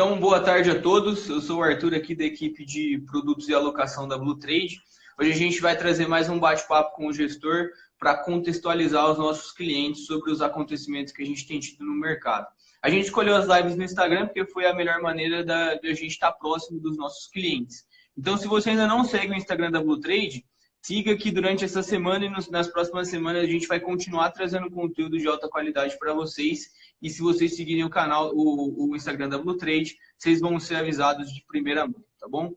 Então, boa tarde a todos. Eu sou o Arthur aqui da equipe de produtos e alocação da Blue Trade. Hoje a gente vai trazer mais um bate-papo com o gestor para contextualizar os nossos clientes sobre os acontecimentos que a gente tem tido no mercado. A gente escolheu as lives no Instagram porque foi a melhor maneira de a gente estar próximo dos nossos clientes. Então, se você ainda não segue o Instagram da Blue Trade, siga que durante essa semana e nas próximas semanas a gente vai continuar trazendo conteúdo de alta qualidade para vocês. E se vocês seguirem o canal, o Instagram da Blue Trade, vocês vão ser avisados de primeira mão, tá bom?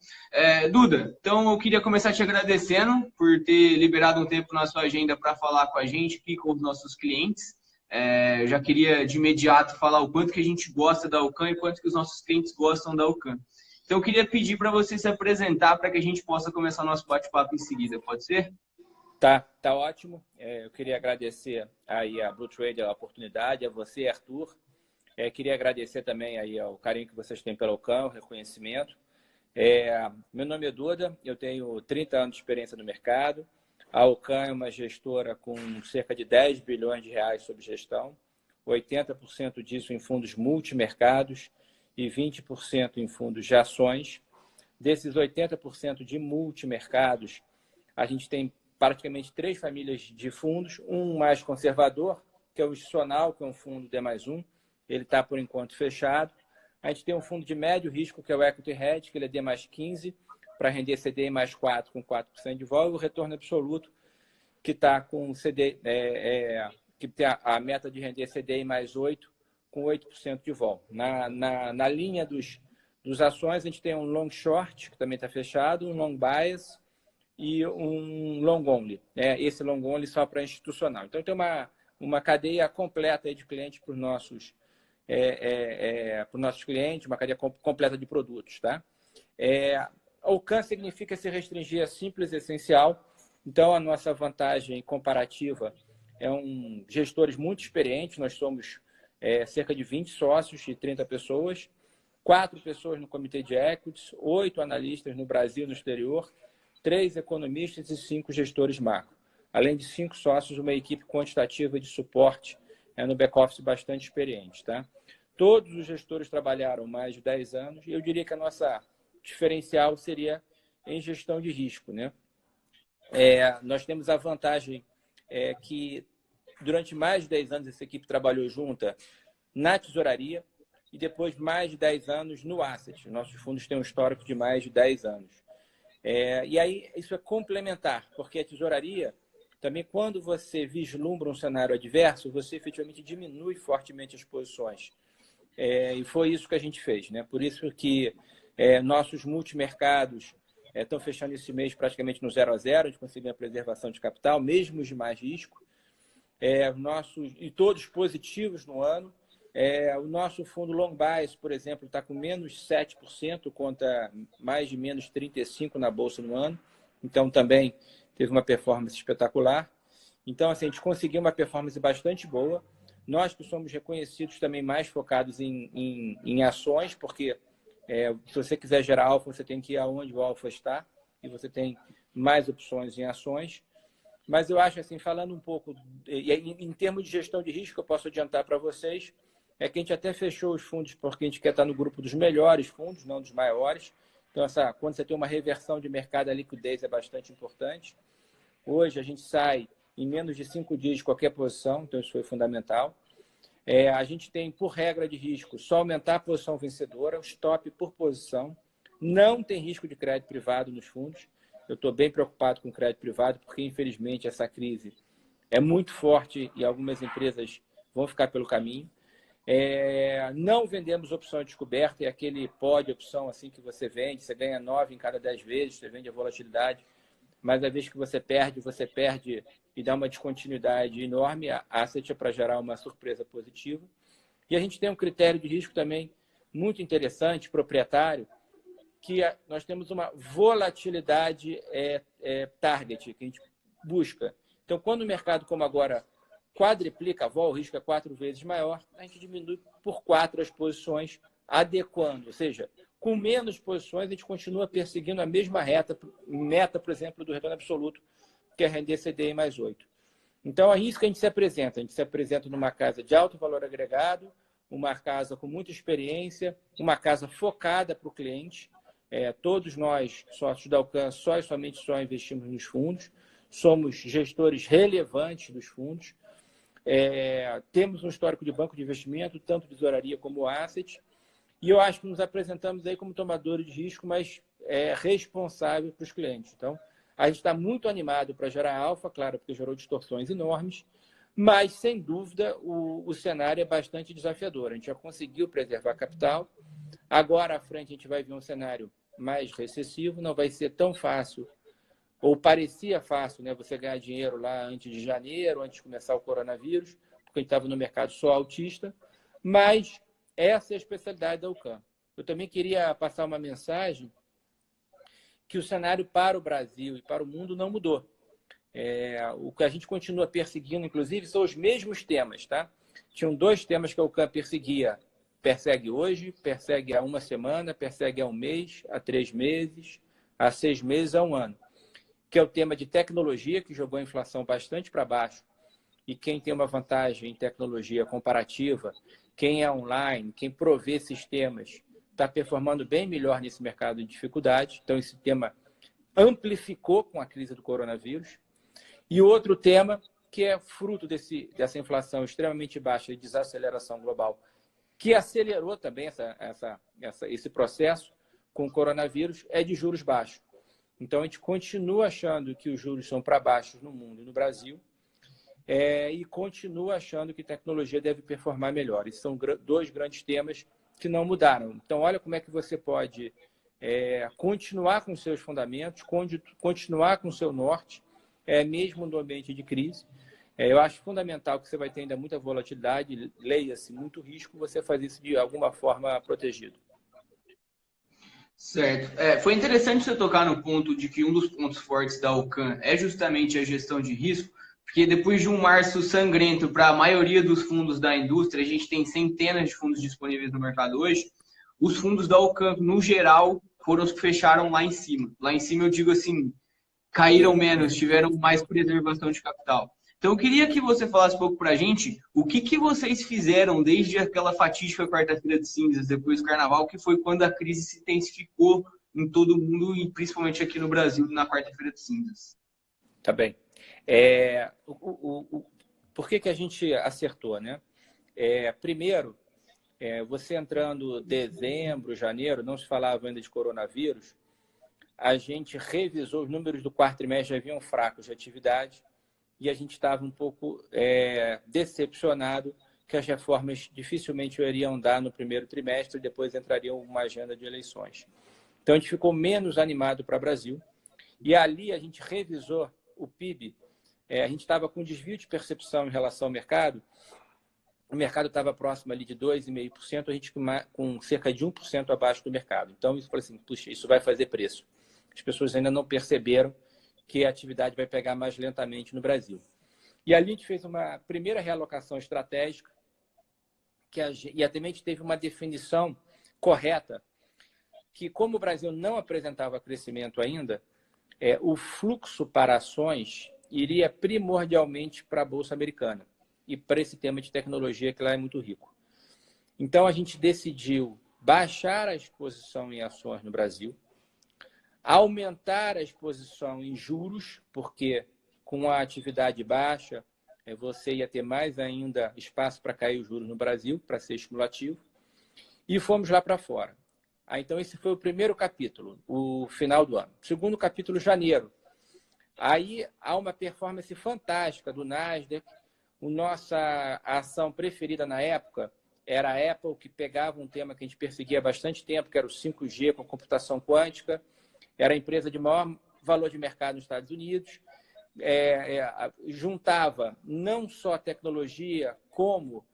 Duda, então eu queria começar te agradecendo por ter liberado um tempo na sua agenda para falar com a gente aqui, com os nossos clientes. Eu já queria de imediato falar o quanto que a gente gosta da Alcan e quanto que os nossos clientes gostam da Alcan. Então eu queria pedir para você se apresentar para que a gente possa começar o nosso bate-papo em seguida, pode ser? Tá ótimo. Eu queria agradecer aí a Blue Trade a oportunidade, a você, Arthur. Queria agradecer também aí ao carinho que vocês têm pela Alcan, o reconhecimento. Meu nome é Duda, eu tenho 30 anos de experiência no mercado. A Alcan é uma gestora com cerca de 10 bilhões de reais sob gestão, 80% disso em fundos multimercados e 20% em fundos de ações. Desses 80% de multimercados, a gente tem praticamente 3 famílias de fundos, um mais conservador, que é o institucional, que é um fundo D+1, ele está por enquanto fechado. A gente tem um fundo de médio risco, que é o Equity Hedge, que ele é D+15, para render CDI mais 4 com 4% de vol, e o retorno absoluto, que está com CDI, que tem a meta de render CDI mais 8 com 8% de vol. Na linha dos ações, a gente tem um long short, que também está fechado, um long bias, e um long only, esse long only só para institucional. Então, tem uma cadeia completa aí de clientes para os nossos clientes, uma cadeia completa de produtos. Tá? Alcance significa se restringir a simples e essencial. Então, a nossa vantagem comparativa gestores muito experientes. Nós somos cerca de 20 sócios e 30 pessoas, 4 pessoas no comitê de equities, 8 analistas no Brasil e no exterior, 3 economistas e 5 gestores macro. Além de 5 sócios, uma equipe quantitativa de suporte no back-office bastante experiente. Tá? Todos os gestores trabalharam mais de 10 anos e eu diria que a nossa diferencial seria em gestão de risco. Né? Nós temos a vantagem que durante mais de 10 anos essa equipe trabalhou junta na tesouraria e depois mais de 10 anos no asset. Nossos fundos têm um histórico de mais de 10 anos. E aí isso é complementar, porque a tesouraria, também quando você vislumbra um cenário adverso, você efetivamente diminui fortemente as posições. E foi isso que a gente fez. Né? Por isso que nossos multimercados estão fechando esse mês praticamente no 0 a 0, a gente conseguiu a preservação de capital, mesmo os de mais risco. E todos positivos no ano. O nosso fundo Long Bias, por exemplo, está com menos 7% contra mais de menos 35% na Bolsa no ano. Então, também teve uma performance espetacular. Então, assim, a gente conseguiu uma performance bastante boa. Nós que somos reconhecidos também mais focados em ações, porque se você quiser gerar alfa, você tem que ir aonde o alfa está, e você tem mais opções em ações. Mas eu acho, assim, falando um pouco, em termos de gestão de risco, eu posso adiantar para vocês, que a gente até fechou os fundos porque a gente quer estar no grupo dos melhores fundos, não dos maiores. Então, quando você tem uma reversão de mercado, a liquidez é bastante importante. Hoje, a gente sai em menos de 5 dias de qualquer posição, então isso foi fundamental. A gente tem, por regra de risco, só aumentar a posição vencedora, o stop por posição. Não tem risco de crédito privado nos fundos. Eu estou bem preocupado com o crédito privado, porque, infelizmente, essa crise é muito forte e algumas empresas vão ficar pelo caminho. Não vendemos opção de descoberta, é aquele pó de opção assim que você vende, você ganha 9 em cada 10 vezes, você vende a volatilidade, mas a vez que você perde e dá uma descontinuidade enorme, a asset é para gerar uma surpresa positiva. E a gente tem um critério de risco também muito interessante, proprietário, que nós temos uma volatilidade target, que a gente busca. Então, quando o mercado, como agora, quadriplica a vol, o risco é 4 vezes maior, a gente diminui por 4 as posições, adequando. Ou seja, com menos posições, a gente continua perseguindo a mesma meta, por exemplo, do retorno absoluto, que é render CDI mais 8. Então, é isso que a gente se apresenta. A gente se apresenta numa casa de alto valor agregado, uma casa com muita experiência, uma casa focada para o cliente. Todos nós, sócios da Alcan, só investimos nos fundos, somos gestores relevantes dos fundos, temos um histórico de banco de investimento, tanto tesouraria como asset, e eu acho que nos apresentamos aí como tomadores de risco, mas responsável para os clientes. Então, a gente está muito animado para gerar alfa, claro, porque gerou distorções enormes, mas, sem dúvida, o cenário é bastante desafiador. A gente já conseguiu preservar capital, agora à frente a gente vai ver um cenário mais recessivo, não vai ser tão fácil, ou parecia fácil, né, você ganhar dinheiro lá antes de janeiro, antes de começar o coronavírus, porque a gente estava no mercado só altista, mas essa é a especialidade da Alcan. Eu também queria passar uma mensagem que o cenário para o Brasil e para o mundo não mudou. O que a gente continua perseguindo, inclusive, são os mesmos temas. Tá? Tinham 2 temas que a Alcan persegue hoje, persegue há uma semana, persegue há um mês, há 3 meses, há 6 meses, há um ano. Que é o tema de tecnologia, que jogou a inflação bastante para baixo. E quem tem uma vantagem em tecnologia comparativa, quem é online, quem provê sistemas, está performando bem melhor nesse mercado de dificuldade. Então, esse tema amplificou com a crise do coronavírus. E outro tema, que é fruto dessa inflação extremamente baixa e desaceleração global, que acelerou também esse processo com o coronavírus, é de juros baixos. Então, a gente continua achando que os juros são para baixo no mundo e no Brasil, e continua achando que tecnologia deve performar melhor. Esses são 2 grandes temas que não mudaram. Então, olha como é que você pode continuar com seus fundamentos, continuar com o seu norte, mesmo no ambiente de crise. Eu acho fundamental que você vai ter ainda muita volatilidade, leia-se, muito risco, você fazer isso de alguma forma protegido. Certo. Foi interessante você tocar no ponto de que um dos pontos fortes da Alcan é justamente a gestão de risco, porque depois de um março sangrento para a maioria dos fundos da indústria, a gente tem centenas de fundos disponíveis no mercado hoje, os fundos da Alcan, no geral, foram os que fecharam lá em cima. Lá em cima eu digo assim, caíram menos, tiveram mais preservação de capital. Então, eu queria que você falasse um pouco para a gente o que vocês fizeram desde aquela fatídica quarta-feira de cinzas, depois do carnaval, que foi quando a crise se intensificou em todo o mundo e principalmente aqui no Brasil, na quarta-feira de cinzas. Tá bem. Por que a gente acertou, né? Primeiro, você entrando dezembro, janeiro, não se falava ainda de coronavírus, a gente revisou os números do quarto trimestre, já vinham fracos de atividade, e a gente estava um pouco decepcionado que as reformas dificilmente iriam dar no primeiro trimestre e depois entrariam uma agenda de eleições. Então, a gente ficou menos animado para o Brasil. E ali a gente revisou o PIB. A gente estava com desvio de percepção em relação ao mercado. O mercado estava próximo ali de 2,5%, a gente com cerca de 1% abaixo do mercado. Então, isso falou assim, puxa, isso vai fazer preço. As pessoas ainda não perceberam que a atividade vai pegar mais lentamente no Brasil. E ali a gente fez uma primeira realocação estratégica e também a gente teve uma definição correta que, como o Brasil não apresentava crescimento ainda, o fluxo para ações iria primordialmente para a Bolsa Americana e para esse tema de tecnologia que lá é muito rico. Então, a gente decidiu baixar a exposição em ações no Brasil, aumentar a exposição em juros, porque com a atividade baixa, você ia ter mais ainda espaço para cair os juros no Brasil, para ser estimulativo, e fomos lá para fora. Então, esse foi o primeiro capítulo, o final do ano. Segundo capítulo, janeiro. Aí há uma performance fantástica do Nasdaq. A nossa ação preferida na época era a Apple, que pegava um tema que a gente perseguia há bastante tempo, que era o 5G com computação quântica. Era a empresa de maior valor de mercado nos Estados Unidos. Juntava não só a tecnologia, como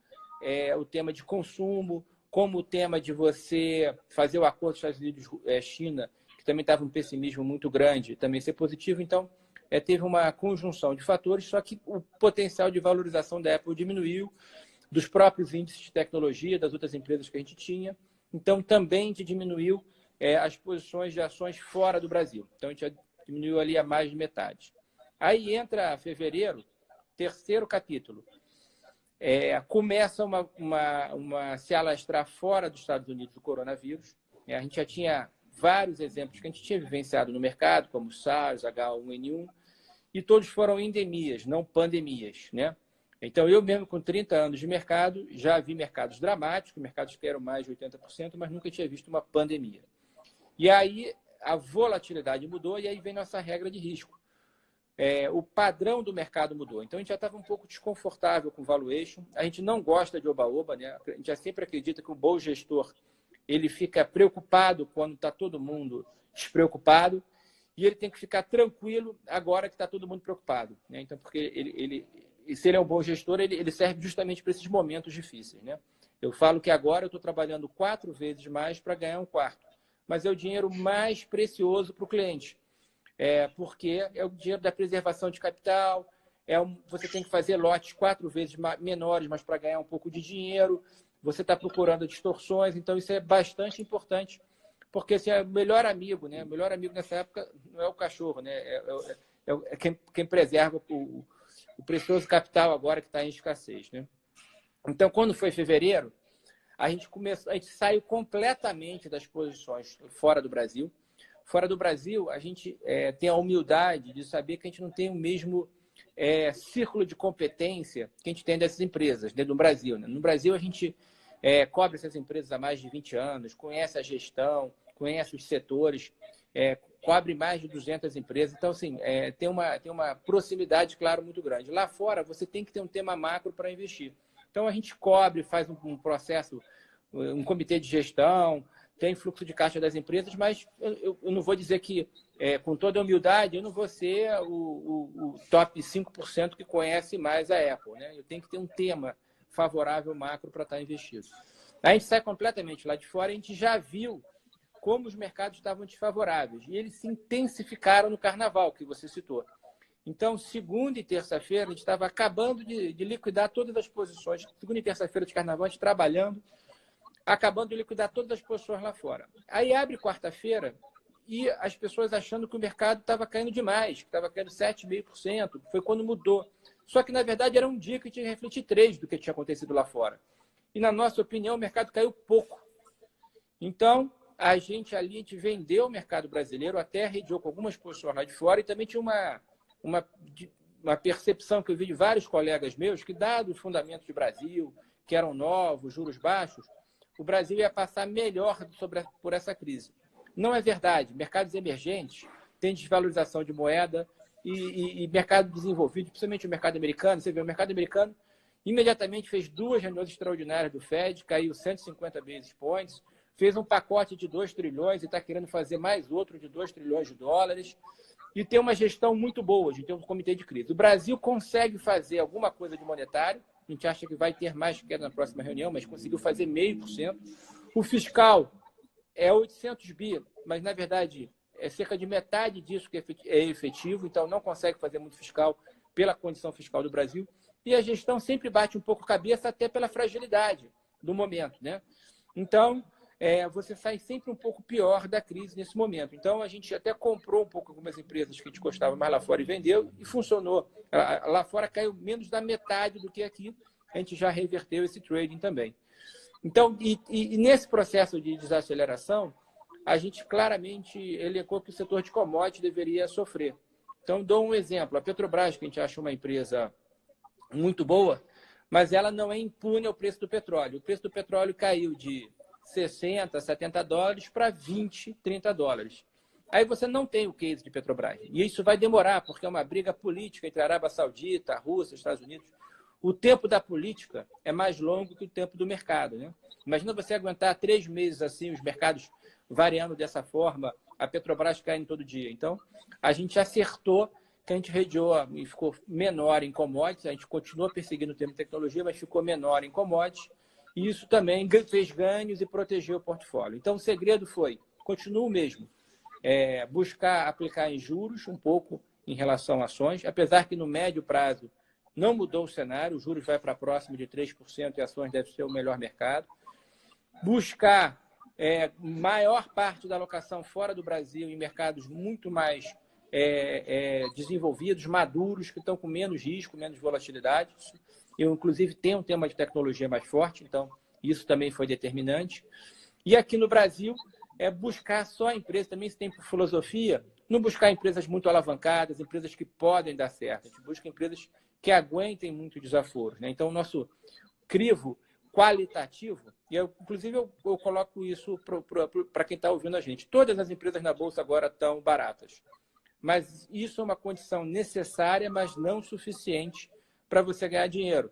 o tema de consumo, como o tema de você fazer o acordo dos Estados Unidos-China, que também estava um pessimismo muito grande, também ser positivo. Então, teve uma conjunção de fatores, só que o potencial de valorização da Apple diminuiu, dos próprios índices de tecnologia, das outras empresas que a gente tinha. Então, também diminuiu as posições de ações fora do Brasil. Então, a gente diminuiu ali a mais de metade. Aí entra fevereiro, terceiro capítulo. começa se alastrar fora dos Estados Unidos o coronavírus. A gente já tinha vários exemplos que a gente tinha vivenciado no mercado, como SARS, H1N1, e todos foram endemias, não pandemias, né? Então, eu mesmo com 30 anos de mercado, já vi mercados dramáticos, mercados que eram mais de 80%, mas nunca tinha visto uma pandemia. E aí, a volatilidade mudou e aí vem nossa regra de risco. O padrão do mercado mudou. Então, a gente já estava um pouco desconfortável com valuation. A gente não gosta de oba-oba, né? A gente já sempre acredita que o bom gestor ele fica preocupado quando está todo mundo despreocupado e ele tem que ficar tranquilo agora que está todo mundo preocupado, né? Então, porque se ele é um bom gestor, ele serve justamente para esses momentos difíceis, né? Eu falo que agora eu estou trabalhando 4 vezes mais para ganhar 1/4, mas é o dinheiro mais precioso para o cliente, porque é o dinheiro da preservação de capital, você tem que fazer lotes 4 vezes menores, mas para ganhar um pouco de dinheiro, você está procurando distorções, então isso é bastante importante, porque assim, é o melhor amigo, né? O melhor amigo nessa época não é o cachorro, né? É quem preserva o precioso capital agora que está em escassez, né? Então, quando foi fevereiro, a gente saiu completamente das posições fora do Brasil. Fora do Brasil, a gente tem a humildade de saber que a gente não tem o mesmo círculo de competência que a gente tem dessas empresas dentro do Brasil, né? No Brasil, a gente cobre essas empresas há mais de 20 anos, conhece a gestão, conhece os setores, cobre mais de 200 empresas. Então, assim, tem uma proximidade, claro, muito grande. Lá fora, você tem que ter um tema macro para investir. Então, a gente cobre, faz um processo, um comitê de gestão, tem fluxo de caixa das empresas, mas eu não vou dizer que, com toda a humildade, eu não vou ser o top 5% que conhece mais a Apple, né? Eu tenho que ter um tema favorável macro para estar investido. A gente sai completamente lá de fora, a gente já viu como os mercados estavam desfavoráveis. E eles se intensificaram no carnaval, que você citou. Então, segunda e terça-feira, a gente estava acabando de liquidar todas as posições. Segunda e terça-feira de carnaval, a gente trabalhando, acabando de liquidar todas as posições lá fora. Aí abre quarta-feira e as pessoas achando que o mercado estava caindo demais, que estava caindo 7,5%. Foi quando mudou. Só que, na verdade, era um dia que tinha que refletir 3 do que tinha acontecido lá fora. E, na nossa opinião, o mercado caiu pouco. Então, a gente vendeu o mercado brasileiro, até redeou com algumas posições lá de fora, e também tinha uma percepção que eu vi de vários colegas meus, que, dados os fundamentos do Brasil, que eram novos, juros baixos, o Brasil ia passar melhor por essa crise. Não é verdade. Mercados emergentes têm desvalorização de moeda e mercado desenvolvido, principalmente o mercado americano. Você vê, o mercado americano imediatamente fez 2 reuniões extraordinárias do Fed, caiu 150 basis points, fez um pacote de 2 trilhões e está querendo fazer mais outro de 2 trilhões de dólares e tem uma gestão muito boa, a gente tem um comitê de crise. O Brasil consegue fazer alguma coisa de monetário, a gente acha que vai ter mais queda na próxima reunião, mas conseguiu fazer 0,5%. O fiscal é 800 bi, mas, na verdade, é cerca de metade disso que é efetivo, então não consegue fazer muito fiscal pela condição fiscal do Brasil. E a gestão sempre bate um pouco cabeça até pela fragilidade do momento, né? Então, você sai sempre um pouco pior da crise nesse momento. Então, a gente até comprou um pouco algumas empresas que a gente gostava mais lá fora e vendeu, e funcionou. Lá fora caiu menos da metade do que aqui. A gente já reverteu esse trading também. Então, e nesse processo de desaceleração, a gente claramente elencou que o setor de commodities deveria sofrer. Então, dou um exemplo. A Petrobras, que a gente acha uma empresa muito boa, mas ela não é impune ao preço do petróleo. O preço do petróleo caiu de 60, 70 dólares para 20, 30 dólares. Aí você não tem o case de Petrobras. E isso vai demorar, porque é uma briga política entre a Arábia Saudita, a Rússia, os Estados Unidos. O tempo da política é mais longo que o tempo do mercado, né? Imagina você aguentar 3 meses assim, os mercados variando dessa forma, a Petrobras caindo todo dia. Então, a gente acertou que a gente redeou e ficou menor em commodities, a gente continua perseguindo o tema de tecnologia, mas ficou menor em commodities, e isso também fez ganhos e protegeu o portfólio. Então, o segredo foi, continua o mesmo, buscar aplicar em juros um pouco em relação a ações, apesar que no médio prazo não mudou o cenário, os juros vai para próximo de 3% e ações deve ser o melhor mercado. Buscar maior parte da alocação fora do Brasil em mercados muito mais desenvolvidos, maduros, que estão com menos risco, menos volatilidade. Eu, inclusive, tenho um tema de tecnologia mais forte, então isso também foi determinante. E aqui no Brasil, é buscar só empresas, também se tem por filosofia, não buscar empresas muito alavancadas, empresas que podem dar certo. A gente busca empresas que aguentem muito desaforos, né? Então, o nosso crivo qualitativo, e inclusive eu coloco isso para quem está ouvindo a gente. Todas as empresas na Bolsa agora estão baratas. Mas isso é uma condição necessária, mas não suficiente para você ganhar dinheiro,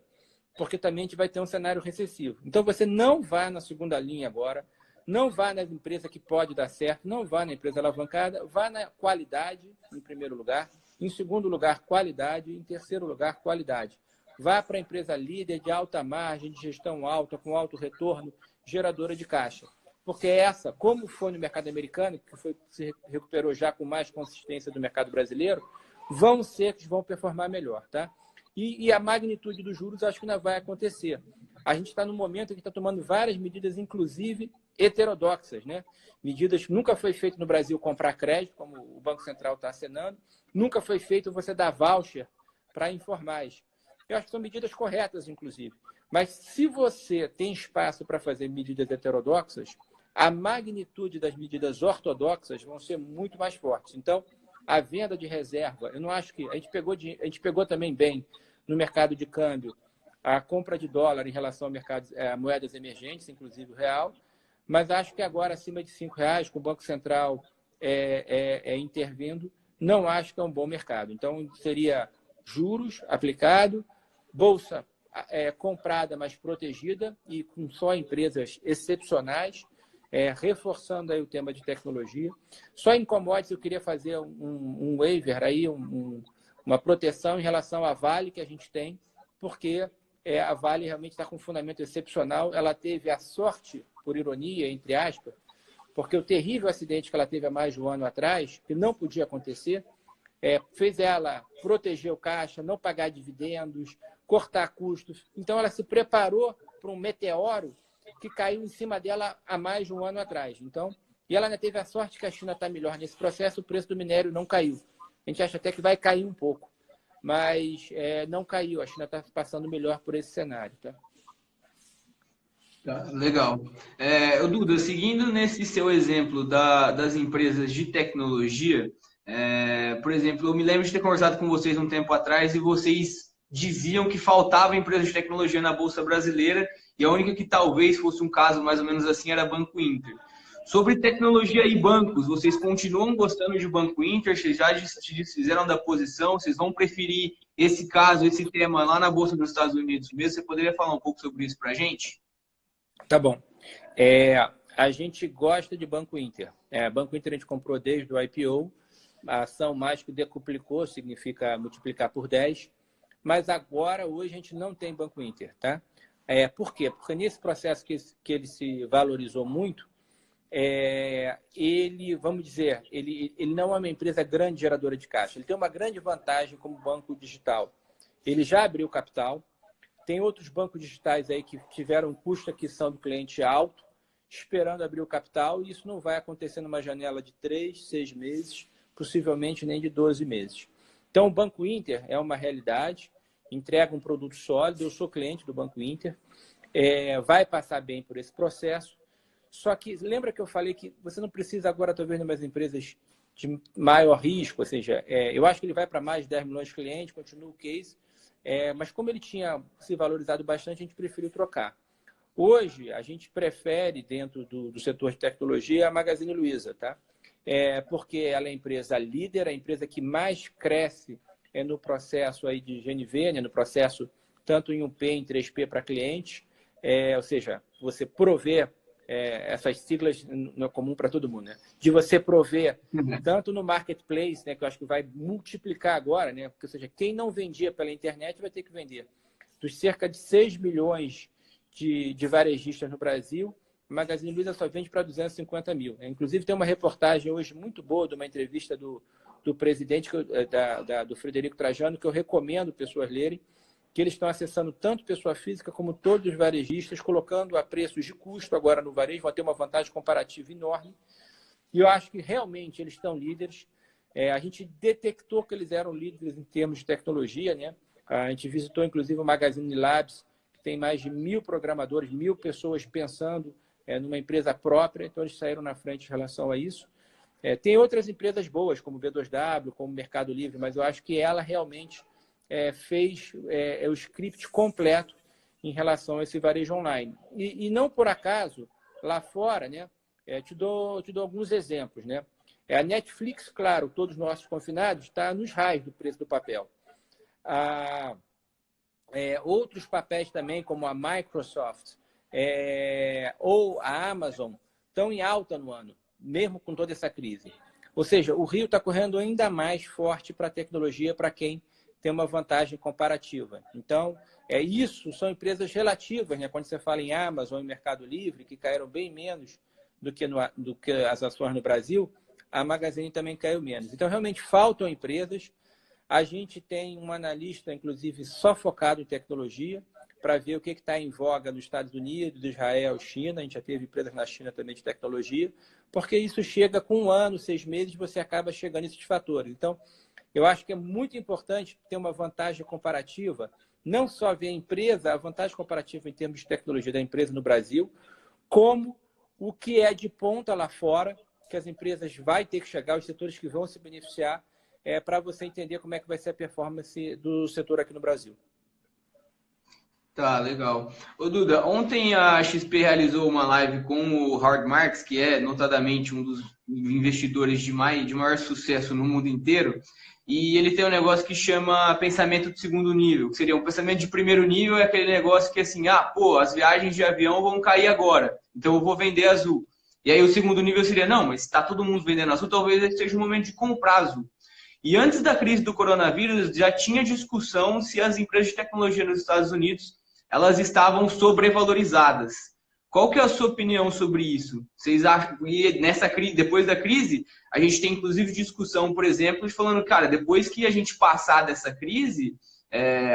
porque também a gente vai ter um cenário recessivo. Então, você não vai na segunda linha agora, não vá na empresa que pode dar certo, não vá na empresa alavancada, vá na qualidade, em primeiro lugar, em segundo lugar, qualidade, em terceiro lugar, qualidade. Vá para a empresa líder de alta margem, de gestão alta, com alto retorno, geradora de caixa. Porque essa, como foi no mercado americano, que se recuperou já com mais consistência do mercado brasileiro, vão ser que vão performar melhor, tá? E a magnitude dos juros acho que ainda vai acontecer. A gente está no momento em que está tomando várias medidas, inclusive heterodoxas, né? Medidas, nunca foi feito no Brasil comprar crédito, como o Banco Central está acenando, nunca foi feito você dar voucher para informais. Eu acho que são medidas corretas, inclusive. Mas se você tem espaço para fazer medidas heterodoxas, a magnitude das medidas ortodoxas vão ser muito mais fortes. Então, a venda de reserva, eu não acho que... A gente pegou também bem no mercado de câmbio a compra de dólar em relação ao mercado, a moedas emergentes, inclusive o real, mas acho que agora, acima de R$5, com o Banco Central intervindo, não acho que é um bom mercado. Então, seria juros aplicado, bolsa comprada, mas protegida, e com só empresas excepcionais, reforçando aí o tema de tecnologia. Só em commodities eu queria fazer um waiver, aí, uma proteção em relação à Vale que a gente tem, porque a Vale realmente está com um fundamento excepcional. Ela teve a sorte, por ironia, entre aspas, porque o terrível acidente que ela teve há mais de um ano atrás, que não podia acontecer, fez ela proteger o caixa, não pagar dividendos, cortar custos. Então, ela se preparou para um meteoro que caiu em cima dela há mais de um ano atrás. Então, e ela ainda teve a sorte que a China está melhor nesse processo, o preço do minério não caiu. A gente acha até que vai cair um pouco, mas não caiu. A China está passando melhor por esse cenário. Tá? Legal. Duda, seguindo nesse seu exemplo das empresas de tecnologia, por exemplo, eu me lembro de ter conversado com vocês um tempo atrás e vocês diziam que faltava empresa de tecnologia na Bolsa Brasileira e a única que talvez fosse um caso mais ou menos assim era Banco Inter. Sobre tecnologia e bancos, vocês continuam gostando de Banco Inter? Vocês já desfizeram da posição? Vocês vão preferir esse caso, esse tema lá na Bolsa dos Estados Unidos mesmo? Você poderia falar um pouco sobre isso para a gente? Tá bom. A gente gosta de Banco Inter. Banco Inter a gente comprou desde o IPO. A ação mais que decuplicou, significa multiplicar por 10. Mas agora, hoje, a gente não tem Banco Inter. Tá? Por quê? Porque nesse processo que ele se valorizou muito, ele, vamos dizer, ele não é uma empresa grande geradora de caixa. Ele tem uma grande vantagem como banco digital. Ele já abriu capital. Tem outros bancos digitais aí que tiveram custo de aquisição do cliente alto, esperando abrir o capital, e isso não vai acontecer numa janela de 3, 6 meses, possivelmente nem de 12 meses. Então, o Banco Inter é uma realidade, entrega um produto sólido, eu sou cliente do Banco Inter, vai passar bem por esse processo. Só que, lembra que eu falei que você não precisa agora, talvez, numas empresas de maior risco, ou seja, eu acho que ele vai para mais de 10 milhões de clientes, continua o case, mas como ele tinha se valorizado bastante, a gente preferiu trocar. Hoje, a gente prefere, dentro do setor de tecnologia, a Magazine Luiza, tá? Porque ela é a empresa líder, a empresa que mais cresce no processo aí de GNV, né? No processo tanto em 1P, em 3P para clientes, ou seja, você prover essas siglas não é comum para todo mundo, né? De você prover tanto no marketplace, né, que eu acho que vai multiplicar agora, né? Porque, ou seja, quem não vendia pela internet vai ter que vender. Dos cerca de 6 milhões de varejistas no Brasil, a Magazine Luiza só vende para 250 mil. Né? Inclusive, tem uma reportagem hoje muito boa de uma entrevista do presidente, do Frederico Trajano, que eu recomendo pessoas lerem, que eles estão acessando tanto pessoa física como todos os varejistas, colocando a preços de custo agora no varejo, vão ter uma vantagem comparativa enorme. E eu acho que realmente eles estão líderes. A gente detectou que eles eram líderes em termos de tecnologia, né? A gente visitou, inclusive, o Magazine Labs, que tem mais de 1.000 programadores, 1.000 pessoas pensando numa empresa própria, então eles saíram na frente em relação a isso. Tem outras empresas boas, como o B2W, como o Mercado Livre, mas eu acho que ela realmente fez o script completo em relação a esse varejo online. E não por acaso, lá fora, né, te dou alguns exemplos. Né? A Netflix, claro, todos nós confinados, está nos raios do preço do papel. Outros papéis também, como a Microsoft ou a Amazon, estão em alta no ano, mesmo com toda essa crise. Ou seja, o Rio está correndo ainda mais forte para a tecnologia, para quem tem uma vantagem comparativa. Então, isso são empresas relativas, né? Quando você fala em Amazon e Mercado Livre, que caíram bem menos do que as ações no Brasil, a Magazine também caiu menos. Então, realmente, faltam empresas. A gente tem um analista, inclusive, só focado em tecnologia, para ver o que está em voga nos Estados Unidos, Israel, China. A gente já teve empresas na China também de tecnologia, porque isso chega com 1 ano, 6 meses, você acaba chegando nesses fatores. Então, eu acho que é muito importante ter uma vantagem comparativa, não só ver a empresa, a vantagem comparativa em termos de tecnologia da empresa no Brasil, como o que é de ponta lá fora, que as empresas vão ter que chegar, os setores que vão se beneficiar, para você entender como é que vai ser a performance do setor aqui no Brasil. Tá, legal. Ô Duda, ontem a XP realizou uma live com o Howard Marks, que é notadamente um dos investidores de maior sucesso no mundo inteiro, e ele tem um negócio que chama pensamento de segundo nível, que seria um pensamento de primeiro nível, é aquele negócio que assim, as viagens de avião vão cair agora, então eu vou vender Azul. E aí o segundo nível seria, não, mas está todo mundo vendendo Azul, talvez esse seja o momento de comprar Azul. E antes da crise do coronavírus, já tinha discussão se as empresas de tecnologia nos Estados Unidos elas estavam sobrevalorizadas. Qual que é a sua opinião sobre isso? Vocês acham que nessa crise, depois da crise, a gente tem inclusive discussão, por exemplo, de falando, cara, depois que a gente passar dessa crise,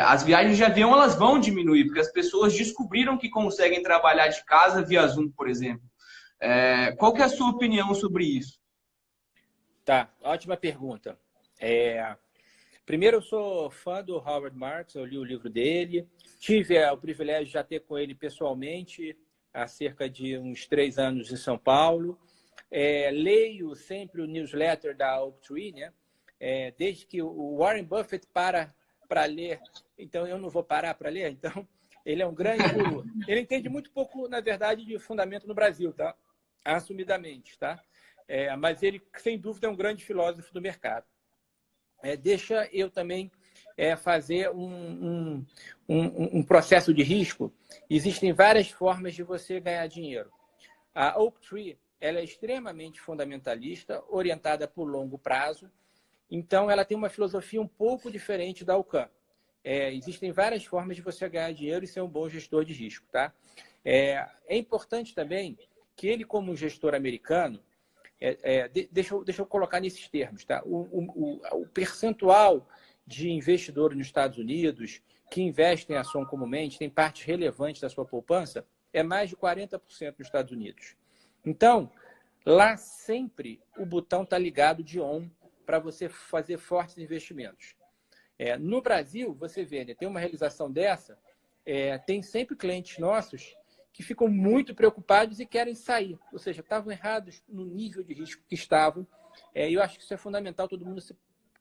as viagens de avião elas vão diminuir, porque as pessoas descobriram que conseguem trabalhar de casa via Zoom, por exemplo. Qual que é a sua opinião sobre isso? Tá, ótima pergunta. Primeiro, eu sou fã do Howard Marks, eu li o livro dele, tive o privilégio de já ter com ele pessoalmente há cerca de uns 3 anos em São Paulo. Leio sempre o newsletter da Oaktree, né? Desde que o Warren Buffett para ler, então eu não vou parar para ler, então ele é um grande guru. Ele entende muito pouco, na verdade, de fundamento no Brasil, tá? Assumidamente, tá? Mas ele, sem dúvida, é um grande filósofo do mercado. Deixa eu também fazer um processo de risco. Existem várias formas de você ganhar dinheiro. A Oaktree ela é extremamente fundamentalista, orientada por longo prazo. Então, ela tem uma filosofia um pouco diferente da Alcan. Existem várias formas de você ganhar dinheiro e ser um bom gestor de risco. Tá? É importante também que ele, como gestor americano, deixa eu colocar nesses termos. Tá? O percentual de investidores nos Estados Unidos que investem em ação comumente, tem parte relevante da sua poupança, é mais de 40% nos Estados Unidos. Então, lá sempre o botão está ligado de on para você fazer fortes investimentos. No Brasil, você vê, né, tem uma realização dessa, tem sempre clientes nossos que ficam muito preocupados e querem sair. Ou seja, estavam errados no nível de risco que estavam. E eu acho que isso é fundamental todo mundo se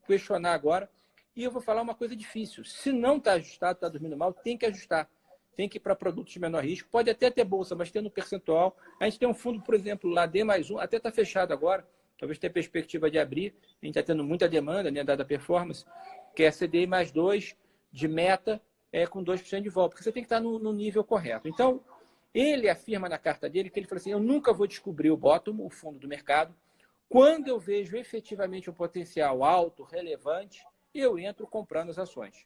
questionar agora. E eu vou falar uma coisa difícil. Se não está ajustado, está dormindo mal, tem que ajustar. Tem que ir para produtos de menor risco. Pode até ter bolsa, mas tendo percentual. A gente tem um fundo, por exemplo, lá D+1, até está fechado agora. Talvez tenha perspectiva de abrir. A gente está tendo muita demanda, né, dada a performance, que é CDI mais 2 de meta com 2% de volta. Porque você tem que estar no nível correto. Então, ele afirma na carta dele que ele falou assim, eu nunca vou descobrir o bottom, o fundo do mercado. Quando eu vejo efetivamente um potencial alto, relevante, eu entro comprando as ações.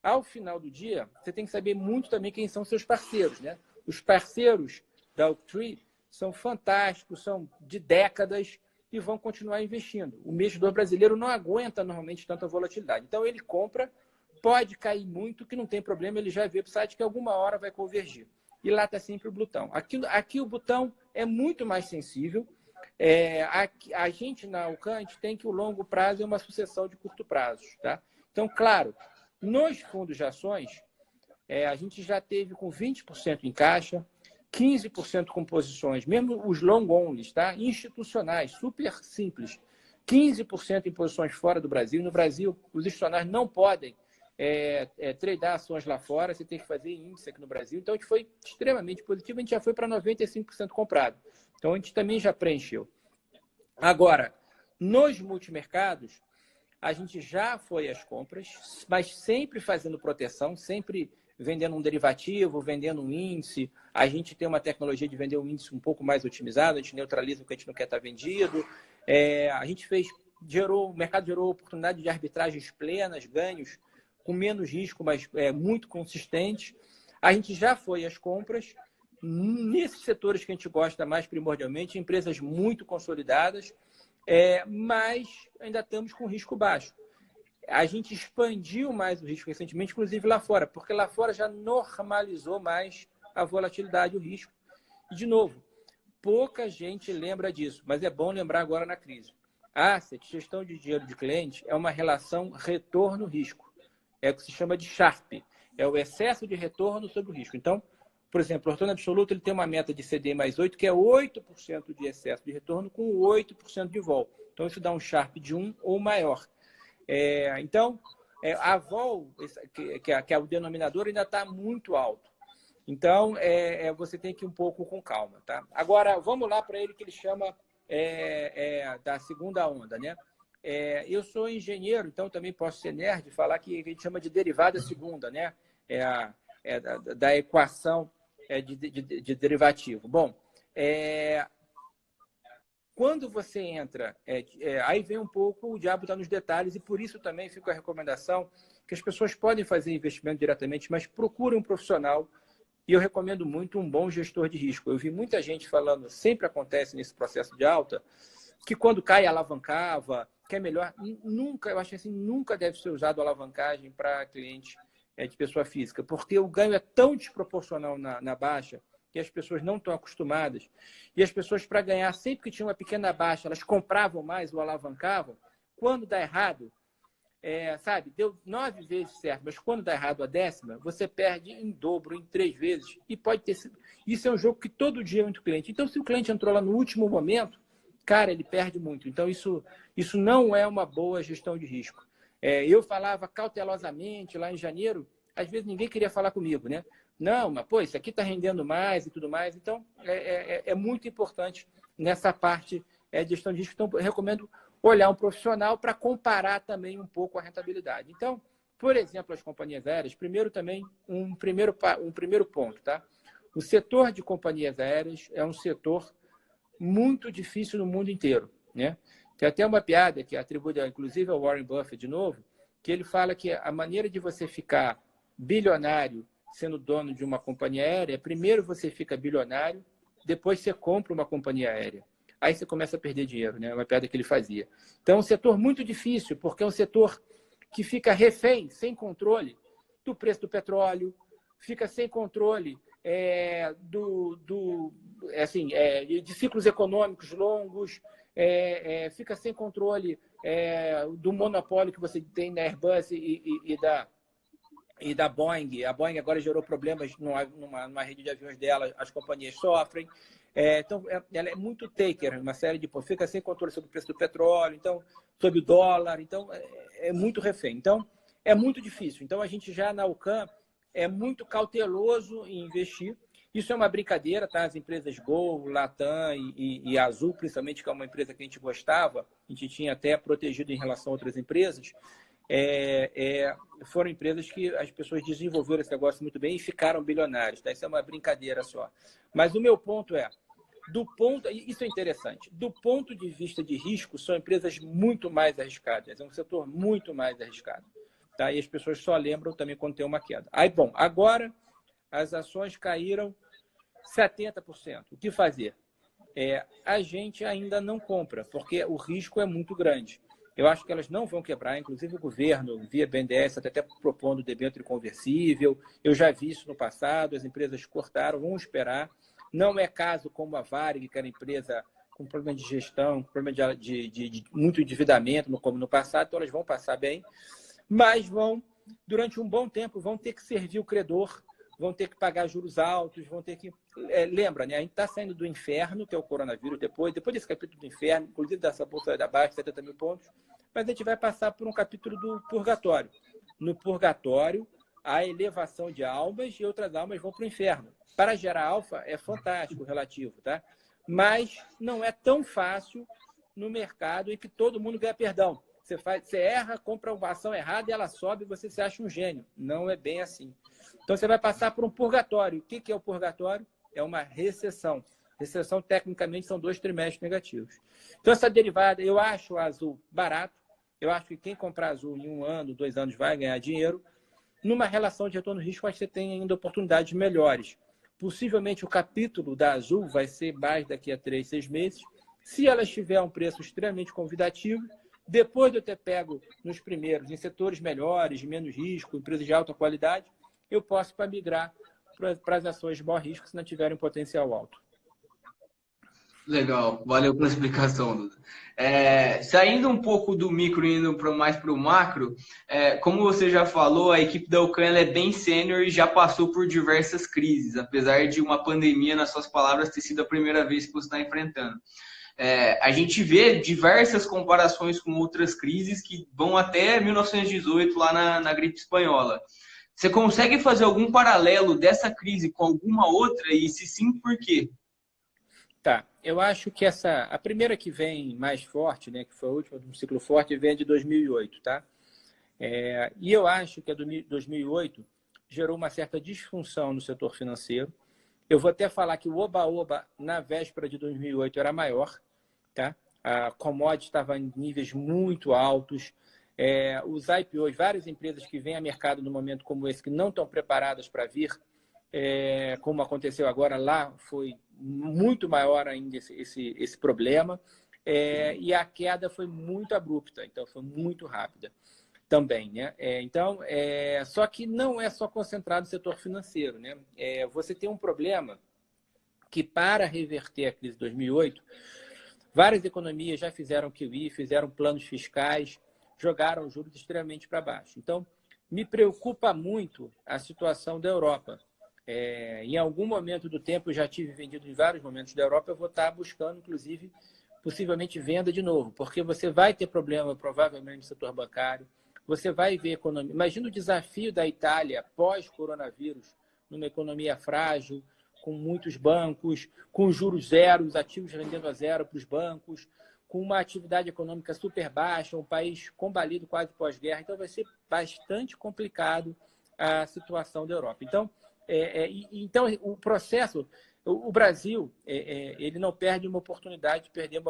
Ao final do dia, você tem que saber muito também quem são seus parceiros. Né? Os parceiros da Oaktree são fantásticos, são de décadas e vão continuar investindo. O investidor brasileiro não aguenta normalmente tanta volatilidade. Então, ele compra, pode cair muito, que não tem problema, ele já vê para o site que alguma hora vai convergir. E lá está sempre o botão. Aqui o botão é muito mais sensível. A gente, na Alcan, tem que o longo prazo é uma sucessão de curto prazo. Tá? Então, claro, Nos fundos de ações, a gente já teve com 20% em caixa, 15% com posições, mesmo os long onlys, tá? Institucionais, super simples. 15% em posições fora do Brasil. No Brasil, os institucionais não podem tradear ações lá fora, você tem que fazer índice aqui no Brasil. Então, a gente foi extremamente positivo, a gente já foi para 95% comprado. Então, a gente também já preencheu. Agora, nos multimercados, a gente já foi às compras, mas sempre fazendo proteção, sempre vendendo um derivativo, vendendo um índice. A gente tem uma tecnologia de vender um índice um pouco mais otimizado, a gente neutraliza o que a gente não quer estar vendido. A gente o mercado gerou oportunidade de arbitragens plenas, ganhos com menos risco, mas muito consistentes. A gente já foi às compras nesses setores que a gente gosta mais primordialmente, empresas muito consolidadas, mas ainda estamos com risco baixo. A gente expandiu mais o risco recentemente, inclusive lá fora, porque lá fora já normalizou mais a volatilidade e o risco. E, de novo, pouca gente lembra disso, mas é bom lembrar agora na crise. Asset, gestão de dinheiro de cliente, é uma relação retorno-risco. É o que se chama de Sharpe. É o excesso de retorno sobre o risco. Então, por exemplo, o retorno absoluto ele tem uma meta de CDI mais 8, que é 8% de excesso de retorno com 8% de vol. Então, isso dá um Sharpe de 1 ou maior. Então, a vol, que é o denominador, ainda está muito alto. Então, você tem que ir um pouco com calma. Tá? Agora, vamos lá para ele que ele chama da segunda onda. Né? Eu sou engenheiro, então também posso ser nerd e falar que a gente chama de derivada segunda, né? Da equação de derivativo. Bom, quando você entra, aí vem um pouco, o diabo está nos detalhes, e por isso também fica a recomendação que as pessoas podem fazer investimento diretamente, mas procurem um profissional, e eu recomendo muito um bom gestor de risco. Eu vi muita gente falando, sempre acontece nesse processo de alta, que quando cai alavancava, que é melhor. Nunca, eu acho assim, nunca deve ser usado alavancagem para cliente de pessoa física, porque o ganho é tão desproporcional na baixa, que as pessoas não estão acostumadas. E as pessoas, para ganhar, sempre que tinha uma pequena baixa, elas compravam mais ou alavancavam. Quando dá errado, deu 9 vezes certo, mas quando dá errado a 10ª, você perde em dobro, em 3 vezes. E pode ter sido. Isso é um jogo que todo dia é muito cliente. Então, se o cliente entrou lá no último momento, cara, ele perde muito. Então, isso não é uma boa gestão de risco. Eu falava cautelosamente lá em janeiro, às vezes ninguém queria falar comigo, né? Não, mas, pô, isso aqui está rendendo mais e tudo mais. Então, é muito importante nessa parte de gestão de risco. Então, eu recomendo olhar um profissional para comparar também um pouco a rentabilidade. Então, por exemplo, as companhias aéreas, primeiro também, um primeiro ponto, tá? O setor de companhias aéreas é um setor muito difícil no mundo inteiro, né? Tem até uma piada que atribui, inclusive, ao Warren Buffett, de novo, que ele fala que a maneira de você ficar bilionário sendo dono de uma companhia aérea, primeiro você fica bilionário, depois você compra uma companhia aérea. Aí você começa a perder dinheiro, né? É uma piada que ele fazia. Então, é um setor muito difícil, porque é um setor que fica refém, sem controle, do preço do petróleo, fica sem controle de ciclos econômicos longos, fica sem controle do monopólio que você tem na Airbus e da Boeing. A Boeing agora gerou problemas numa rede de aviões dela, as companhias sofrem. Então, ela é muito taker, uma série de pontos. Fica sem controle sobre o preço do petróleo, então, sobre o dólar. Então, é muito refém. Então, é muito difícil. Então, a gente já na UCAM é muito cauteloso em investir. Isso é uma brincadeira, tá? As empresas Gol, Latam e Azul, principalmente, que é uma empresa que a gente gostava, a gente tinha até protegido em relação a outras empresas, foram empresas que as pessoas desenvolveram esse negócio muito bem e ficaram bilionários, tá? Isso é uma brincadeira só. Mas o meu ponto isso é interessante, do ponto de vista de risco, são empresas muito mais arriscadas, é um setor muito mais arriscado. Tá? E as pessoas só lembram também quando tem uma queda. Aí, bom, agora as ações caíram 70%. O que fazer? A gente ainda não compra, porque o risco é muito grande. Eu acho que elas não vão quebrar, inclusive o governo, via BNDES, está até propondo debênture conversível. Eu já vi isso no passado, as empresas cortaram, vão esperar. Não é caso como a Varig, que era empresa com problema de gestão, com problema de muito endividamento, como no passado, então elas vão passar bem, mas vão durante um bom tempo, vão ter que servir o credor, vão ter que pagar juros altos, vão ter que... lembra, né? A gente está saindo do inferno, que é o coronavírus, depois desse capítulo do inferno, inclusive dessa bolsa da baixa, 70 mil pontos, mas a gente vai passar por um capítulo do purgatório. No purgatório, há elevação de almas e outras almas vão para o inferno. Para gerar alfa é fantástico, relativo, tá? Mas não é tão fácil no mercado em que todo mundo ganha perdão. Você erra, compra uma ação errada e ela sobe e você se acha um gênio. Não é bem assim. Então, você vai passar por um purgatório. O que é o purgatório? É uma recessão. Recessão, tecnicamente, são 2 trimestres negativos. Então, essa derivada, eu acho a Azul barato. Eu acho que quem comprar Azul em 1 ano, 2 anos, vai ganhar dinheiro. Numa relação de retorno-risco, acho que você tem ainda oportunidades melhores. Possivelmente, o capítulo da Azul vai ser mais daqui a 3, 6 meses. Se ela estiver a um preço extremamente convidativo, depois de eu ter pego nos primeiros, em setores melhores, de menos risco, empresas de alta qualidade, eu posso migrar para as ações de maior risco se não tiverem potencial alto. Legal, valeu pela explicação, Duda. Saindo um pouco do micro e indo mais para o macro, como você já falou, a equipe da Ocan é bem sênior e já passou por diversas crises, apesar de uma pandemia, nas suas palavras, ter sido a primeira vez que você está enfrentando. A gente vê diversas comparações com outras crises que vão até 1918, lá na gripe espanhola. Você consegue fazer algum paralelo dessa crise com alguma outra? E se sim, por quê? Tá, eu acho que a primeira que vem mais forte, né, que foi a última de um ciclo forte, vem de 2008, tá? E eu acho que a de 2008 gerou uma certa disfunção no setor financeiro. Eu vou até falar que o oba-oba, na véspera de 2008, era maior, tá? A commodity estava em níveis muito altos. Os IPOs, várias empresas que vêm a mercado num momento como esse, que não estão preparadas para vir, como aconteceu agora lá, foi muito maior ainda esse problema. E a queda foi muito abrupta, então foi muito rápida também, né? Só que não é só concentrado no setor financeiro, né? Você tem um problema que, para reverter a crise de 2008, várias economias já fizeram QE, fizeram planos fiscais, jogaram juros extremamente para baixo. Então, me preocupa muito a situação da Europa. Em algum momento do tempo, eu já tive vendido em vários momentos da Europa, eu vou estar buscando, inclusive, possivelmente venda de novo, porque você vai ter problema, provavelmente, no setor bancário, você vai ver economia. Imagina o desafio da Itália pós-coronavírus, numa economia frágil, com muitos bancos, com juros zeros, ativos rendendo a zero para os bancos, com uma atividade econômica super baixa, um país combalido quase pós-guerra. Então, vai ser bastante complicado a situação da Europa. Então, o processo, o Brasil, ele não perde uma oportunidade de perder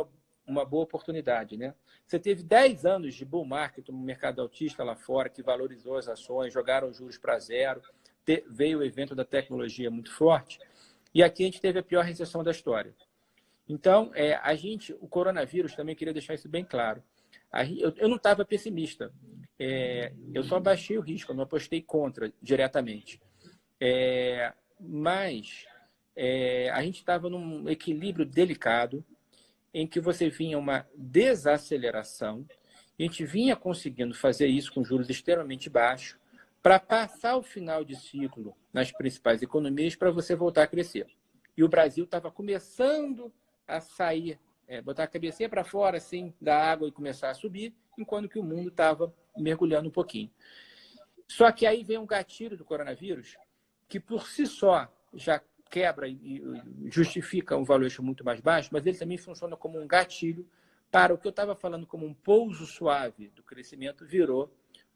uma boa oportunidade, né? Você teve 10 anos de bull market no mercado autista lá fora, que valorizou as ações, jogaram juros para zero, veio o evento da tecnologia muito forte, e aqui a gente teve a pior recessão da história. Então, o coronavírus, também queria deixar isso bem claro. Eu não estava pessimista. Eu só baixei o risco, eu não apostei contra diretamente. Mas a gente estava num equilíbrio delicado em que você vinha uma desaceleração, a gente vinha conseguindo fazer isso com juros extremamente baixos para passar o final de ciclo nas principais economias para você voltar a crescer. E o Brasil estava começando a sair, botar a cabecinha para fora assim, da água e começar a subir, enquanto que o mundo estava mergulhando um pouquinho. Só que aí vem um gatilho do coronavírus que por si só já quebra e justifica um valuation muito mais baixo, mas ele também funciona como um gatilho para o que eu estava falando como um pouso suave do crescimento, virou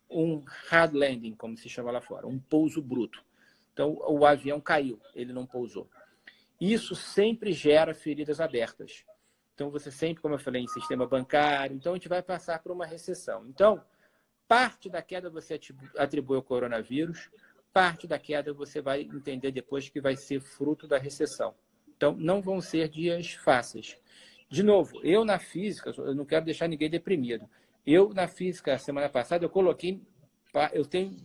um hard landing, como se chama lá fora, um pouso bruto. Então, o avião caiu, ele não pousou. Isso sempre gera feridas abertas. Então, você sempre, como eu falei, em sistema bancário, então a gente vai passar por uma recessão. Então, parte da queda você atribui ao coronavírus, parte da queda você vai entender depois que vai ser fruto da recessão. Então, não vão ser dias fáceis. De novo, eu na física, eu não quero deixar ninguém deprimido. Eu, na física, semana passada, eu tenho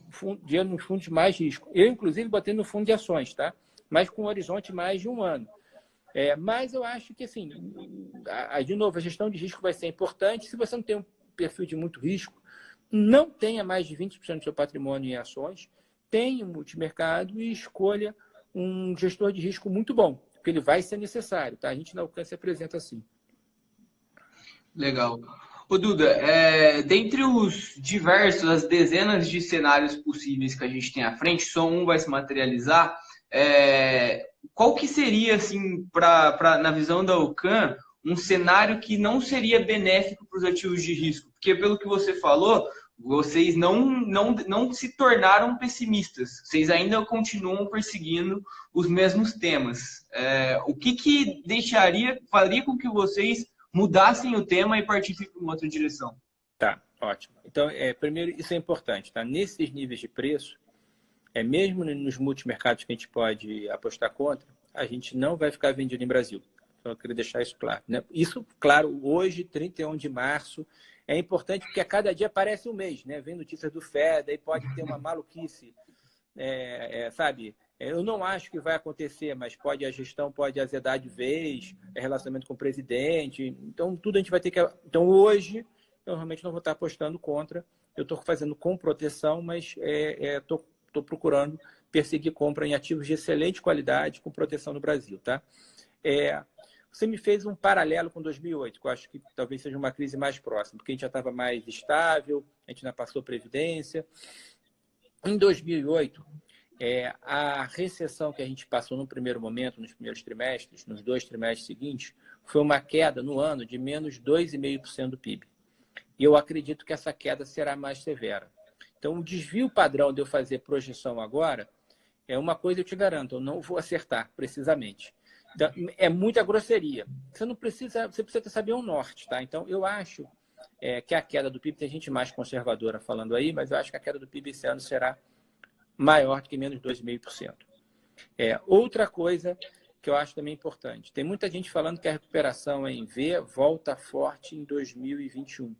dinheiro nos fundos de mais risco. Eu, inclusive, botei no fundo de ações, tá? Mas com um horizonte mais de 1 ano. Mas eu acho que, assim, de novo, a gestão de risco vai ser importante. Se você não tem um perfil de muito risco, não tenha mais de 20% do seu patrimônio em ações, tenha um multimercado e escolha um gestor de risco muito bom, porque ele vai ser necessário, tá? A gente na Alcance apresenta assim. Legal. Ô Duda, dentre os diversos, as dezenas de cenários possíveis que a gente tem à frente, só um vai se materializar. Qual que seria, assim, na visão da Alcan, um cenário que não seria benéfico para os ativos de risco? Porque, pelo que você falou, vocês não se tornaram pessimistas. Vocês ainda continuam perseguindo os mesmos temas. O que faria com que vocês mudassem o tema e partissem para uma outra direção? Tá, ótimo. Então, primeiro, isso é importante, tá? Nesses níveis de preço, mesmo nos multimercados que a gente pode apostar contra, a gente não vai ficar vendido em Brasil. Então, eu queria deixar isso claro, né? Isso, claro, hoje, 31 de março, é importante porque a cada dia aparece um mês, né? Vem notícias do FED, aí pode ter uma maluquice, sabe? Eu não acho que vai acontecer, mas a gestão pode azedar de vez, relacionamento com o presidente. Então, tudo a gente vai ter que... Então, hoje, eu realmente não vou estar apostando contra. Eu estou fazendo com proteção, mas estou procurando perseguir compra em ativos de excelente qualidade com proteção no Brasil, tá? Você me fez um paralelo com 2008, que eu acho que talvez seja uma crise mais próxima, porque a gente já estava mais estável, a gente ainda passou previdência. Em 2008... a recessão que a gente passou no primeiro momento, nos primeiros trimestres, nos 2 trimestres seguintes, foi uma queda no ano de menos 2,5% do PIB. E eu acredito que essa queda será mais severa. Então, o desvio padrão de eu fazer projeção agora é uma coisa, eu te garanto, eu não vou acertar precisamente. Então, é muita grosseria. Você precisa saber o norte, tá? Então, eu acho que a queda do PIB, tem gente mais conservadora falando aí, mas eu acho que a queda do PIB esse ano será maior do que menos 2,5%. Outra coisa que eu acho também importante. Tem muita gente falando que a recuperação em V volta forte em 2021.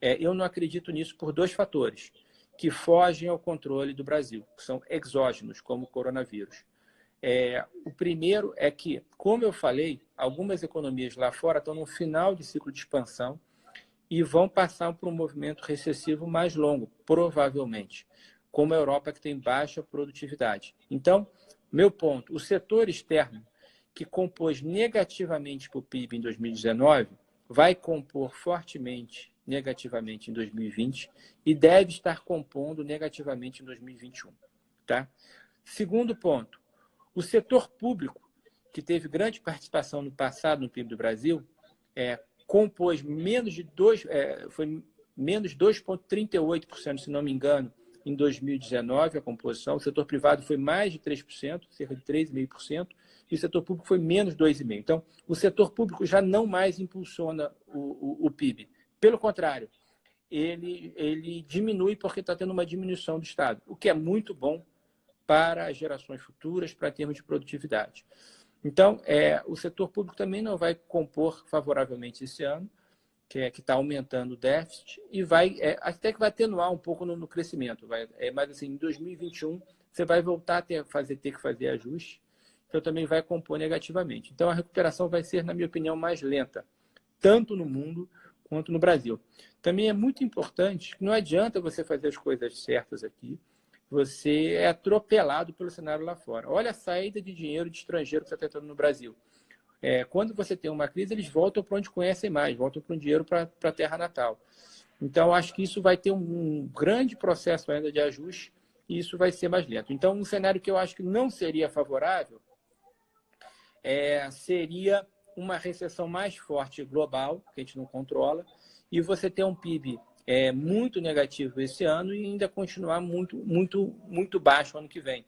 Eu não acredito nisso por 2 fatores que fogem ao controle do Brasil, que são exógenos, como o coronavírus. O primeiro é que, como eu falei, algumas economias lá fora estão no final de ciclo de expansão e vão passar por um movimento recessivo mais longo, provavelmente, como a Europa, que tem baixa produtividade. Então, meu ponto, o setor externo, que compôs negativamente para o PIB em 2019, vai compor fortemente negativamente em 2020 e deve estar compondo negativamente em 2021. Tá? Segundo ponto, o setor público, que teve grande participação no passado no PIB do Brasil, compôs menos 2,38%, se não me engano, em 2019, a composição. O setor privado foi mais de 3%, cerca de 3,5%, e o setor público foi menos 2,5%. Então, o setor público já não mais impulsiona o PIB. Pelo contrário, ele diminui porque está tendo uma diminuição do Estado, o que é muito bom para as gerações futuras, para termos de produtividade. Então, o setor público também não vai compor favoravelmente esse ano, que está aumentando o déficit, e até que vai atenuar um pouco no crescimento. Mas, assim, em 2021, você vai voltar a ter que fazer ajuste, então também vai compor negativamente. Então, a recuperação vai ser, na minha opinião, mais lenta, tanto no mundo quanto no Brasil. Também é muito importante que não adianta você fazer as coisas certas aqui, você é atropelado pelo cenário lá fora. Olha a saída de dinheiro de estrangeiro que você está tendo no Brasil. Quando você tem uma crise, eles voltam para onde conhecem mais, voltam para o dinheiro para a terra natal. Então, acho que isso vai ter um grande processo ainda de ajuste e isso vai ser mais lento. Então, um cenário que eu acho que não seria favorável seria uma recessão mais forte global, que a gente não controla, e você ter um PIB muito negativo esse ano e ainda continuar muito, muito, muito baixo ano que vem.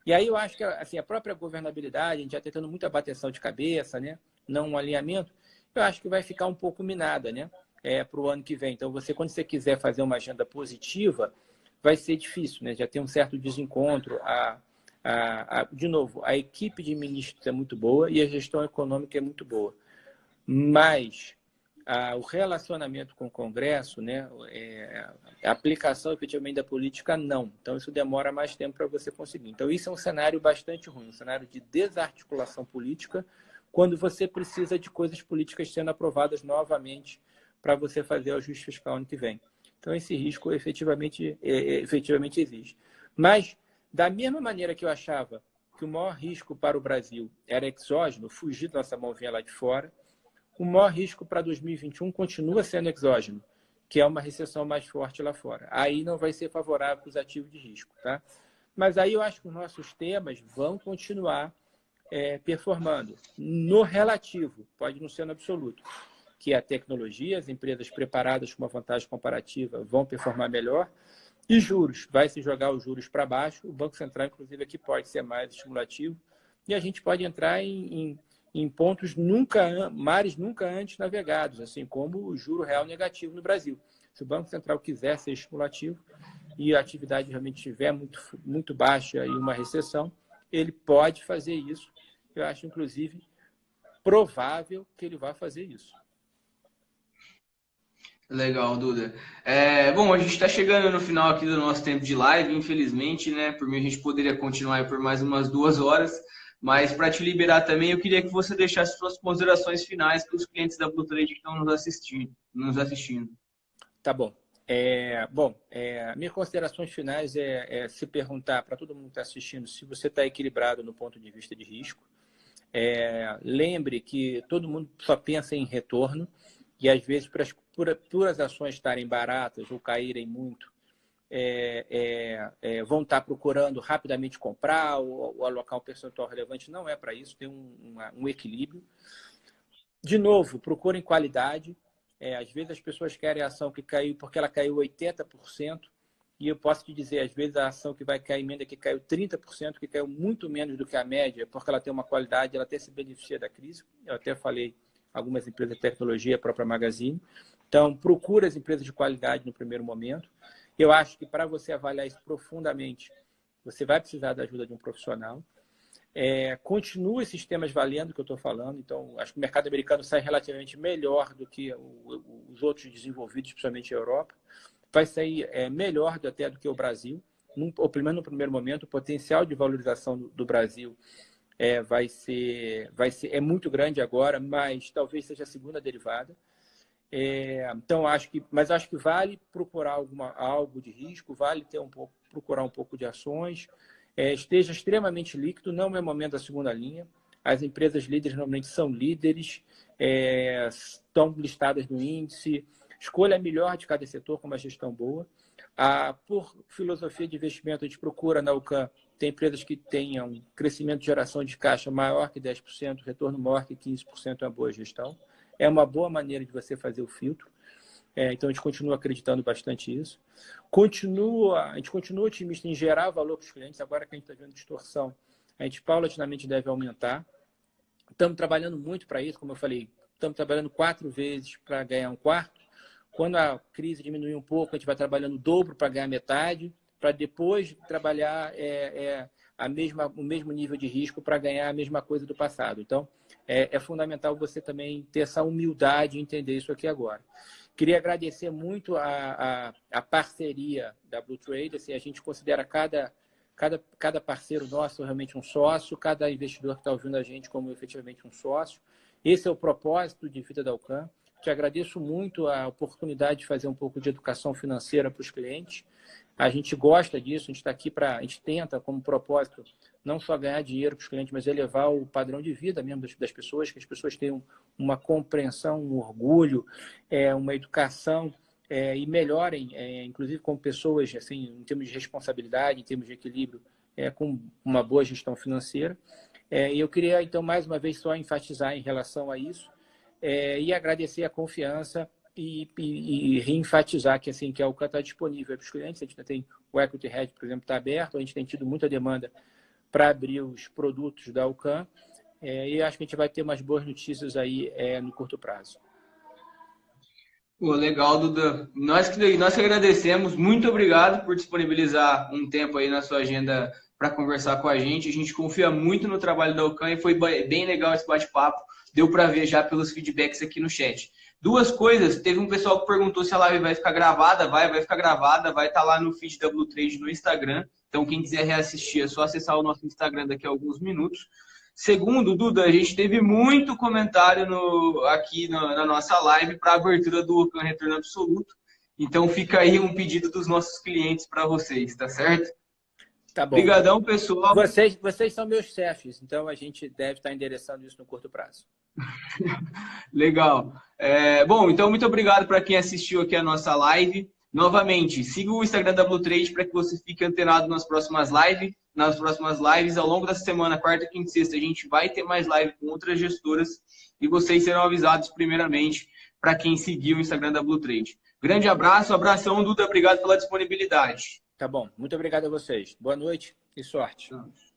E aí eu acho que assim, a própria governabilidade, a gente já está tendo muita bateção de cabeça, né? Não um alinhamento, eu acho que vai ficar um pouco minada, né? Para o ano que vem. Então, quando você quiser fazer uma agenda positiva, vai ser difícil, né? Já tem um certo desencontro. De novo, a equipe de ministros é muito boa e a gestão econômica é muito boa. Mas o relacionamento com o Congresso, né, a aplicação efetivamente da política, não. Então, isso demora mais tempo para você conseguir. Então, isso é um cenário bastante ruim, um cenário de desarticulação política, quando você precisa de coisas políticas sendo aprovadas novamente para você fazer o ajuste fiscal ano que vem. Então, esse risco efetivamente existe. Mas, da mesma maneira que eu achava que o maior risco para o Brasil era exógeno, fugir da nossa mão vinha lá de fora, o maior risco para 2021 continua sendo exógeno, que é uma recessão mais forte lá fora. Aí não vai ser favorável para os ativos de risco. Tá? Mas aí eu acho que os nossos temas vão continuar performando. No relativo, pode não ser no absoluto, que é a tecnologia, as empresas preparadas com uma vantagem comparativa vão performar melhor. E juros, vai se jogar os juros para baixo. O Banco Central, inclusive, aqui pode ser mais estimulativo. E a gente pode entrar em pontos mares nunca antes navegados, assim como o juro real negativo no Brasil. Se o Banco Central quiser ser estimulativo e a atividade realmente estiver muito baixa e uma recessão, ele pode fazer isso. Eu acho, inclusive, provável que ele vá fazer isso. Legal, Duda. Bom, a gente está chegando no final aqui do nosso tempo de live, infelizmente, né? Por mim, a gente poderia continuar por mais umas 2 horas, mas para te liberar também, eu queria que você deixasse suas considerações finais para os clientes da Blue Trade que estão nos assistindo. Tá bom. Minhas considerações finais é se perguntar para todo mundo que está assistindo se você está equilibrado no ponto de vista de risco. Lembre que todo mundo só pensa em retorno e, às vezes, por as ações estarem baratas ou caírem muito, vão estar procurando rapidamente comprar ou alocar um percentual relevante. Não é para isso, tem um equilíbrio. De novo, procurem qualidade. Às vezes as pessoas querem a ação que caiu porque ela caiu 80%, e eu posso te dizer, às vezes a ação que vai cair menos é que caiu 30%, que caiu muito menos do que a média, porque ela tem uma qualidade, ela até se beneficia da crise. Eu até falei algumas empresas de tecnologia, a própria Magazine. Então, procura as empresas de qualidade no primeiro momento. Eu acho que para você avaliar isso profundamente, você vai precisar da ajuda de um profissional. Continua esses temas valendo que eu estou falando. Então, acho que o mercado americano sai relativamente melhor do que os outros desenvolvidos, principalmente a Europa. Vai sair melhor até do que o Brasil. Ou pelo menos no primeiro momento, o potencial de valorização do Brasil vai ser muito grande agora, mas talvez seja a segunda derivada. Então, acho que vale procurar algo de risco, vale procurar um pouco de ações. Esteja extremamente líquido, não é momento da segunda linha. As empresas líderes normalmente são líderes, estão listadas no índice. Escolha a melhor de cada setor com uma gestão boa. Por filosofia de investimento, a gente procura na UCAN, tem empresas que tenham crescimento de geração de caixa maior que 10%, retorno maior que 15%, é uma boa gestão. É uma boa maneira de você fazer o filtro. Então, a gente continua acreditando bastante nisso. A gente continua otimista em gerar valor para os clientes. Agora que a gente está vendo distorção, a gente paulatinamente deve aumentar. Estamos trabalhando muito para isso, como eu falei. Estamos trabalhando 4 vezes para ganhar 1/4. Quando a crise diminuir um pouco, a gente vai trabalhando o dobro para ganhar metade, para depois trabalhar o mesmo nível de risco para ganhar a mesma coisa do passado. Então, é fundamental você também ter essa humildade e entender isso aqui agora. Queria agradecer muito a parceria da Blue Trade. Assim, a gente considera cada parceiro nosso realmente um sócio, cada investidor que está ouvindo a gente como efetivamente um sócio. Esse é o propósito de vida da UCAN. Te agradeço muito a oportunidade de fazer um pouco de educação financeira para os clientes. A gente gosta disso, a gente está aqui a gente tenta como propósito não só ganhar dinheiro para os clientes, mas elevar o padrão de vida mesmo das pessoas, que as pessoas tenham uma compreensão, um orgulho, uma educação e melhorem, inclusive como pessoas, assim, em termos de responsabilidade, em termos de equilíbrio, com uma boa gestão financeira. E eu queria, então, mais uma vez, só enfatizar em relação a isso e agradecer a confiança e reenfatizar que, assim, que a UCAN está disponível para os clientes. A gente tem o Equity Hedge, por exemplo, está aberto, a gente tem tido muita demanda para abrir os produtos da UCAN e acho que a gente vai ter umas boas notícias aí no curto prazo. Pô, legal, Duda. Nós que agradecemos. Muito obrigado por disponibilizar um tempo aí na sua agenda para conversar com a gente. A gente confia muito no trabalho da UCAN e foi bem legal esse bate-papo. Deu para ver já pelos feedbacks aqui no chat. 2 coisas. Teve um pessoal que perguntou se a live vai ficar gravada. Vai ficar gravada. Vai estar lá no feed da Blue Trade no Instagram. Então, quem quiser reassistir, é só acessar o nosso Instagram daqui a alguns minutos. Segundo, Duda, a gente teve muito comentário aqui na nossa live para a abertura do UCAN Retorno Absoluto. Então fica aí um pedido dos nossos clientes para vocês, tá certo? Tá bom. Obrigadão, pessoal. Vocês são meus chefes, então a gente deve estar endereçando isso no curto prazo. Legal. Bom, então muito obrigado para quem assistiu aqui a nossa live. Novamente, siga o Instagram da Blue Trade para que você fique antenado nas próximas lives. Nas próximas lives, ao longo da semana, quarta, quinta e sexta, a gente vai ter mais live com outras gestoras e vocês serão avisados primeiramente para quem seguir o Instagram da Blue Trade. Grande abraço, abração, Duda, obrigado pela disponibilidade. Tá bom, muito obrigado a vocês. Boa noite e sorte. Tchau.